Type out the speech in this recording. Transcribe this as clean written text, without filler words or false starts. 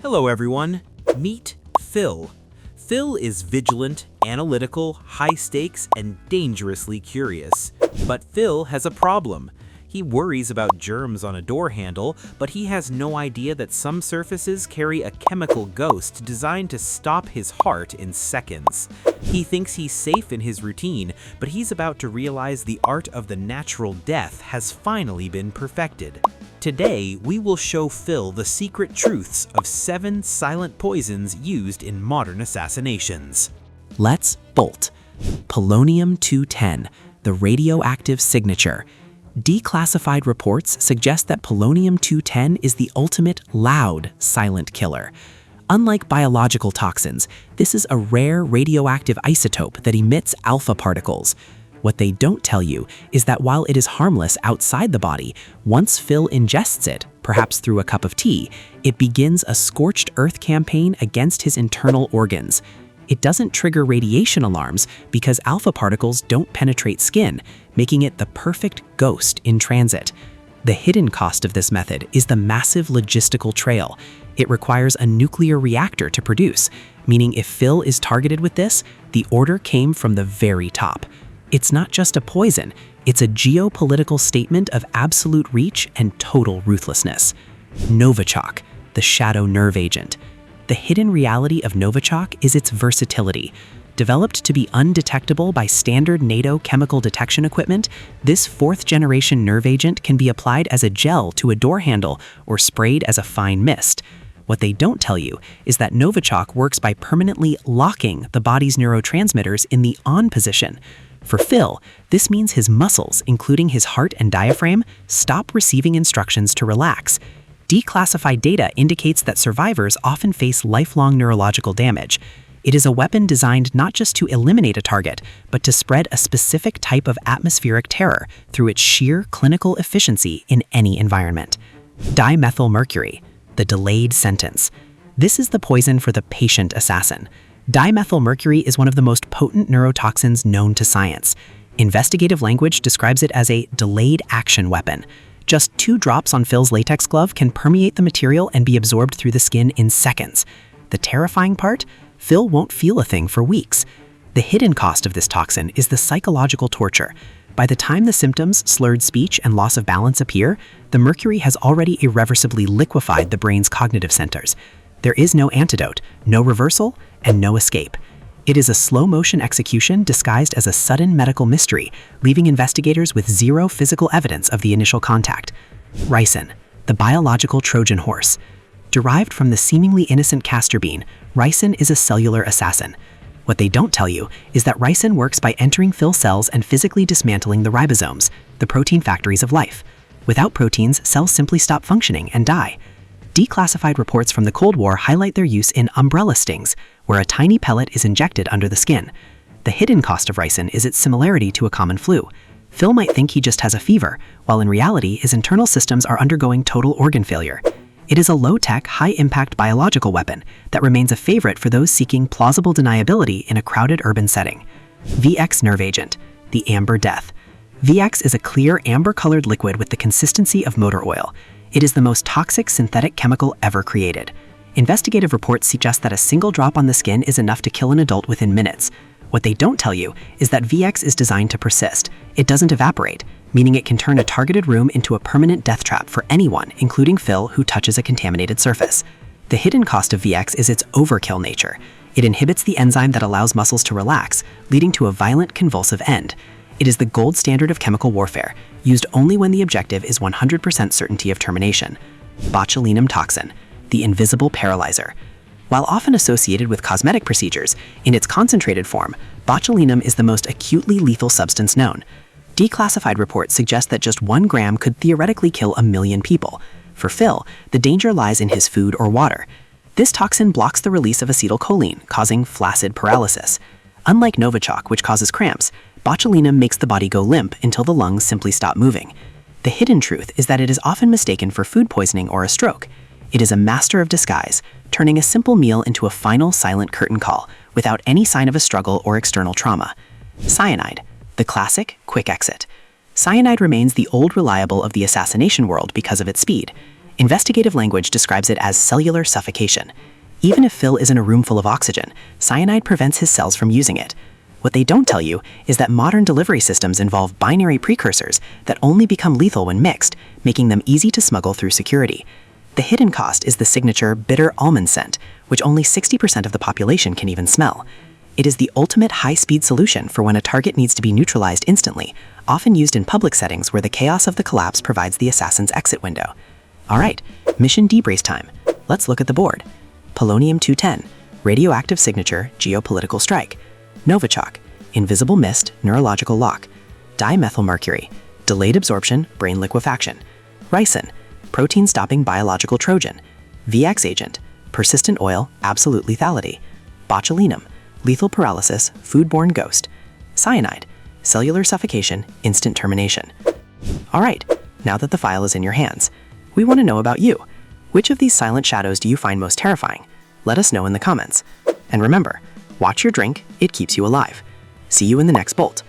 Hello everyone, meet Phil. Phil is vigilant, analytical, high stakes, and dangerously curious. But Phil has a problem. He worries about germs on a door handle, but he has no idea that some surfaces carry a chemical ghost designed to stop his heart in seconds. He thinks he's safe in his routine, but he's about to realize the art of the natural death has finally been perfected. Today, we will show Phil the secret truths of 7 silent poisons used in modern assassinations. Let's bolt. Polonium-210, the radioactive signature. Declassified reports suggest that polonium-210 is the ultimate loud silent killer. Unlike biological toxins, this is a rare radioactive isotope that emits alpha particles. What they don't tell you is that while it is harmless outside the body, once Phil ingests it, perhaps through a cup of tea, it begins a scorched earth campaign against his internal organs. It doesn't trigger radiation alarms because alpha particles don't penetrate skin, making it the perfect ghost in transit. The hidden cost of this method is the massive logistical trail. It requires a nuclear reactor to produce, meaning if Phil is targeted with this, the order came from the very top. It's not just a poison, it's a geopolitical statement of absolute reach and total ruthlessness. Novichok, the shadow nerve agent. The hidden reality of Novichok is its versatility. Developed to be undetectable by standard NATO chemical detection equipment, this 4th-generation nerve agent can be applied as a gel to a door handle or sprayed as a fine mist. What they don't tell you is that Novichok works by permanently locking the body's neurotransmitters in the on position. For Phil, this means his muscles, including his heart and diaphragm, stop receiving instructions to relax. Declassified data indicates that survivors often face lifelong neurological damage. It is a weapon designed not just to eliminate a target, but to spread a specific type of atmospheric terror through its sheer clinical efficiency in any environment. Dimethylmercury, the delayed sentence. This is the poison for the patient assassin. Dimethylmercury is one of the most potent neurotoxins known to science. Investigative language describes it as a delayed action weapon. Just 2 drops on Phil's latex glove can permeate the material and be absorbed through the skin in seconds. The terrifying part? Phil won't feel a thing for weeks. The hidden cost of this toxin is the psychological torture. By the time the symptoms, slurred speech, and loss of balance appear, the mercury has already irreversibly liquefied the brain's cognitive centers. There is no antidote, no reversal, and no escape. It is a slow-motion execution disguised as a sudden medical mystery, leaving investigators with 0 physical evidence of the initial contact. Ricin, the biological Trojan horse. Derived from the seemingly innocent castor bean, ricin is a cellular assassin. What they don't tell you is that ricin works by entering Phil's cells and physically dismantling the ribosomes, the protein factories of life. Without proteins, cells simply stop functioning and die. Declassified reports from the Cold War highlight their use in umbrella stings, where a tiny pellet is injected under the skin. The hidden cost of ricin is its similarity to a common flu. Phil might think he just has a fever, while in reality his internal systems are undergoing total organ failure. It is a low-tech, high-impact biological weapon that remains a favorite for those seeking plausible deniability in a crowded urban setting. VX nerve agent, the amber death. VX is a clear, amber-colored liquid with the consistency of motor oil. It is the most toxic synthetic chemical ever created. Investigative reports suggest that a single drop on the skin is enough to kill an adult within minutes. What they don't tell you is that VX is designed to persist. It doesn't evaporate, meaning it can turn a targeted room into a permanent death trap for anyone, including Phil, who touches a contaminated surface. The hidden cost of VX is its overkill nature. It inhibits the enzyme that allows muscles to relax, leading to a violent, convulsive end. It is the gold standard of chemical warfare, used only when the objective is 100% certainty of termination. Botulinum toxin, the invisible paralyzer. While often associated with cosmetic procedures, in its concentrated form, botulinum is the most acutely lethal substance known. Declassified reports suggest that just 1 gram could theoretically kill 1 million people. For Phil, the danger lies in his food or water. This toxin blocks the release of acetylcholine, causing flaccid paralysis. Unlike Novichok, which causes cramps, botulinum makes the body go limp until the lungs simply stop moving. The hidden truth is that it is often mistaken for food poisoning or a stroke. It is a master of disguise, turning a simple meal into a final silent curtain call without any sign of a struggle or external trauma. Cyanide, the classic quick exit. Cyanide remains the old reliable of the assassination world because of its speed. Investigative language describes it as cellular suffocation. Even if Phil is in a room full of oxygen, cyanide prevents his cells from using it. What they don't tell you is that modern delivery systems involve binary precursors that only become lethal when mixed, making them easy to smuggle through security. The hidden cost is the signature bitter almond scent, which only 60% of the population can even smell. It is the ultimate high-speed solution for when a target needs to be neutralized instantly, often used in public settings where the chaos of the collapse provides the assassin's exit window. All right, mission debrief time. Let's look at the board. Polonium-210, radioactive signature, geopolitical strike. Novichok, invisible mist, neurological lock. Dimethylmercury, delayed absorption, brain liquefaction. Ricin, protein-stopping biological Trojan. VX agent, persistent oil, absolute lethality. Botulinum, lethal paralysis, foodborne ghost. Cyanide, cellular suffocation, instant termination. All right, now that the file is in your hands, we want to know about you. Which of these silent shadows do you find most terrifying? Let us know in the comments. And remember, watch your drink, it keeps you alive. See you in the next bolt.